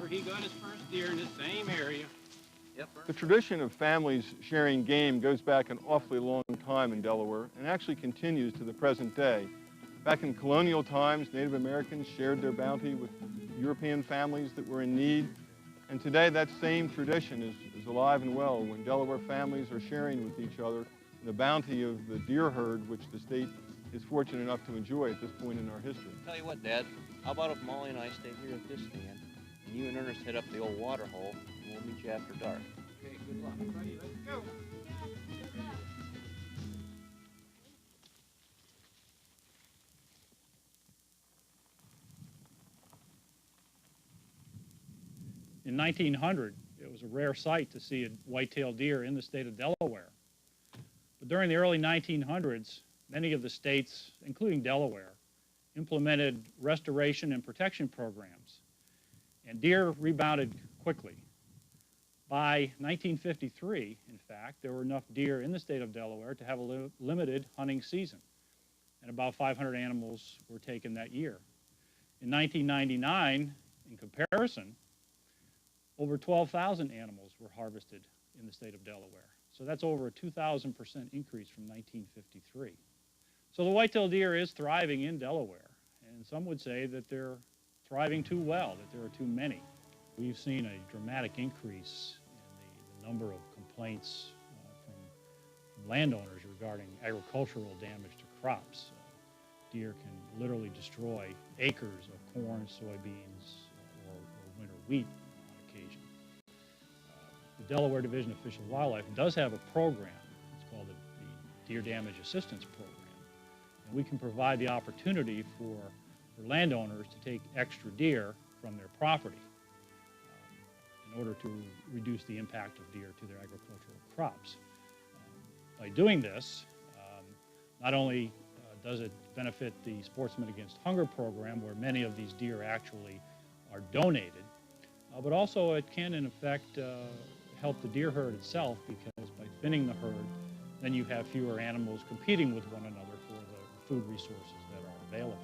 where he got his first deer in this same area. The tradition of families sharing game goes back an awfully long time in Delaware and actually continues to the present day. Back in colonial times, Native Americans shared their bounty with European families that were in need. And today that same tradition is alive and well when Delaware families are sharing with each other the bounty of the deer herd which the state is fortunate enough to enjoy at this point in our history. Tell you what, Dad, how about if Molly and I stay here at this stand, and you and Ernest head up the old water hole, and we'll meet you after dark. Okay, good luck, buddy. Let's go. In 1900, it was a rare sight to see a white-tailed deer in the state of Delaware. But during the early 1900s, many of the states, including Delaware, implemented restoration and protection programs, and deer rebounded quickly. By 1953, in fact, there were enough deer in the state of Delaware to have a limited hunting season, and about 500 animals were taken that year. In 1999, in comparison, over 12,000 animals were harvested in the state of Delaware. So that's over a 2,000% increase from 1953. So the white-tailed deer is thriving in Delaware, and some would say that they're thriving too well, that there are too many. We've seen a dramatic increase in the number of complaints from landowners regarding agricultural damage to crops. Deer can literally destroy acres of corn, soybeans, or winter wheat on occasion. The Delaware Division of Fish and Wildlife does have a program. It's called the Deer Damage Assistance Program. And we can provide the opportunity for landowners to take extra deer from their property in order to reduce the impact of deer to their agricultural crops. By doing this, not only does it benefit the Sportsman Against Hunger program, where many of these deer actually are donated, but also it can, in effect, help the deer herd itself, because by thinning the herd, then you have fewer animals competing with one another for the food resources that are available.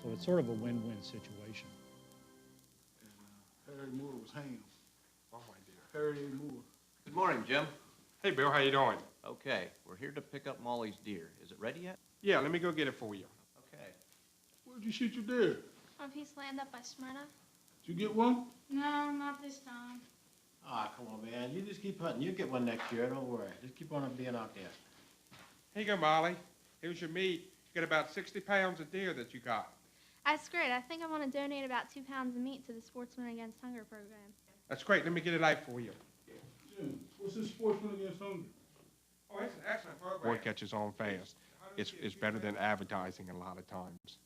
So it's sort of a win-win situation. And Harry Moore was hanged. Oh, my dear. Harry Moore. Good morning, Jim. Hey, Bill, how you doing? Okay, we're here to pick up Molly's deer. Is it ready yet? Yeah, let me go get it for you. Okay. Where'd you shoot your deer? On a piece of land up by Smyrna. Did you get one? No, not this time. Ah, come on, man. You just keep hunting. You get one next year. Don't worry. Just keep on being out there. Here you go, Molly. Here's your meat. You got about 60 pounds of deer that you got. That's great. I think I want to donate about 2 pounds of meat to the Sportsman Against Hunger program. That's great. Let me get it out for you. Jim, what's this Sportsman Against Hunger? Oh, it's an excellent program. Word catches on fast. It's better than advertising a lot of times.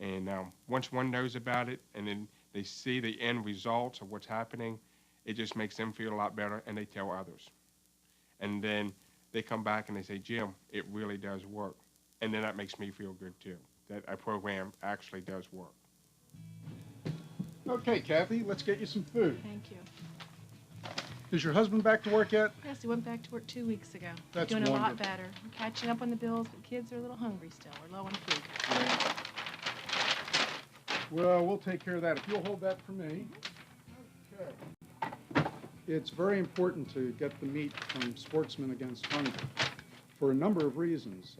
And once one knows about it and then they see the end results of what's happening, it just makes them feel a lot better, and they tell others. And then they come back and they say, Jim, it really does work. And then that makes me feel good, too, that our program actually does work. Okay, Kathy, let's get you some food. Thank you. Is your husband back to work yet? Yes, he went back to work 2 weeks ago. That's doing a lot wonderful. better. We're catching up on the bills, but kids are a little hungry still. We're low on food. Well, we'll take care of that. If you'll hold that for me. Okay. It's very important to get the meat from Sportsmen Against Hunger for a number of reasons.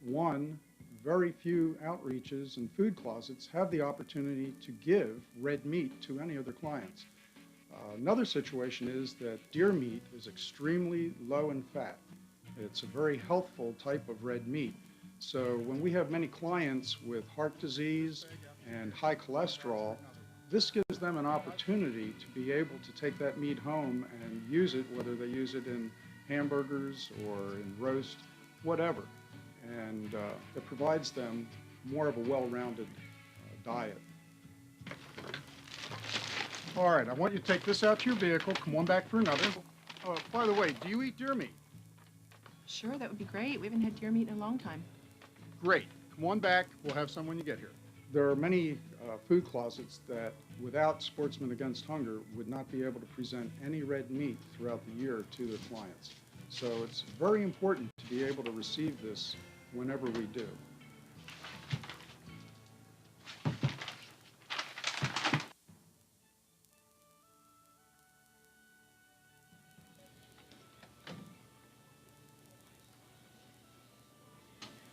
One, very few outreaches and food closets have the opportunity to give red meat to any of their clients. Another situation is that deer meat is extremely low in fat. It's a very healthful type of red meat. So when we have many clients with heart disease and high cholesterol, this gives them an opportunity to be able to take that meat home and use it, whether they use it in hamburgers or in roast, whatever. And it provides them more of a well-rounded diet. All right, I want you to take this out to your vehicle. Come on back for another. By the way, do you eat deer meat? Sure, that would be great. We haven't had deer meat in a long time. Great. Come on back. We'll have some when you get here. There are many food closets that, without Sportsmen Against Hunger, would not be able to present any red meat throughout the year to their clients. So it's very important to be able to receive this whenever we do.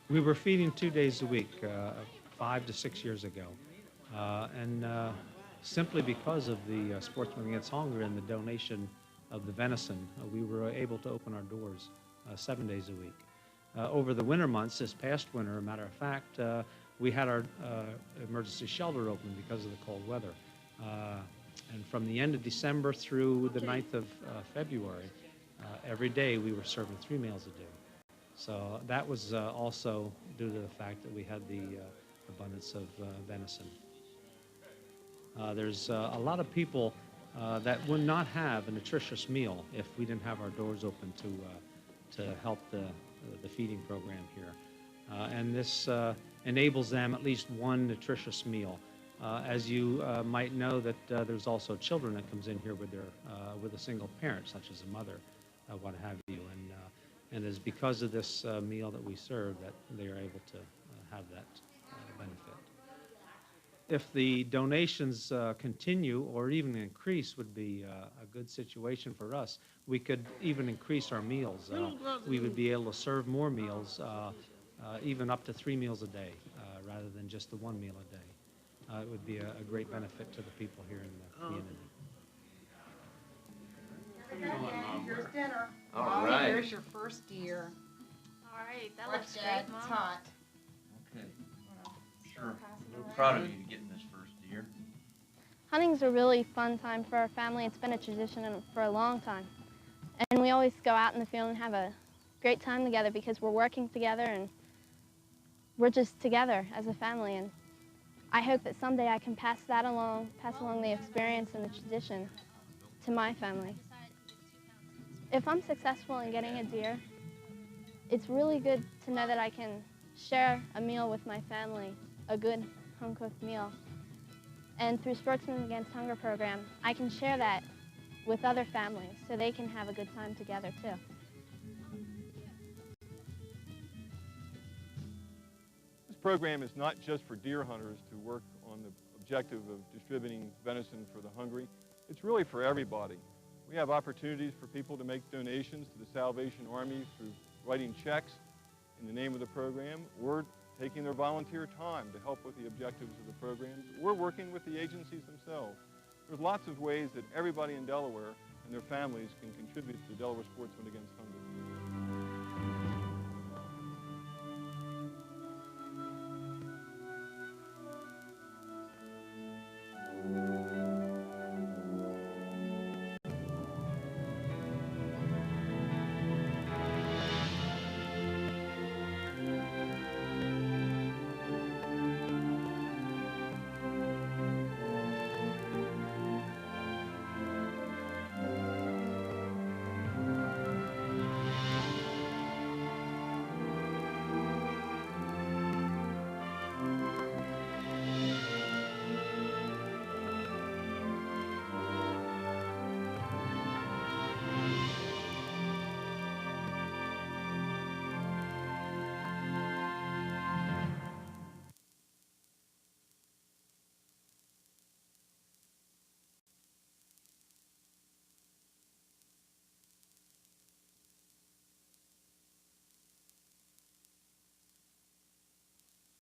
We were feeding 2 days a week, 5 to 6 years ago. And simply because of the Sportsmen Against Hunger and the donation of the venison, we were able to open our doors 7 days a week. Over the winter months, this past winter, a matter of fact, we had our emergency shelter open because of the cold weather. And from the end of December through the 9th of February, every day we were serving 3 meals a day. So that was also due to the fact that we had the abundance of venison. There's a lot of people that would not have a nutritious meal if we didn't have our doors open to help the feeding program here. And this enables them at least one nutritious meal. As you might know, that there's also children that comes in here with a single parent, such as a mother, what have you. And it's because of this meal that we serve that they are able to have that benefit. If the donations continue or even increase would be a good situation for us. We could even increase our meals. We would be able to serve more meals, even up to 3 meals a day, rather than just the 1 meal a day. It would be a great benefit to the people here in the community. Here's dinner. All right. Here's your first deer. All right, that Watch looks that, great, it's Mom. hot. Okay. Sure. We're proud of you getting this first deer. Hunting's a really fun time for our family. It's been a tradition for a long time. And we always go out in the field and have a great time together because we're working together and we're just together as a family. And I hope that someday I can pass along the experience and the tradition to my family. If I'm successful in getting a deer, it's really good to know that I can share a meal with my family, a good home-cooked meal. And through Sportsmen Against Hunger program, I can share that with other families so they can have a good time together too. This program is not just for deer hunters to work on the objective of distributing venison for the hungry. It's really for everybody. We have opportunities for people to make donations to the Salvation Army through writing checks in the name of the program, or taking their volunteer time to help with the objectives of the programs, or working with the agencies themselves. There's lots of ways that everybody in Delaware and their families can contribute to the Delaware Sportsmen Against Hunger.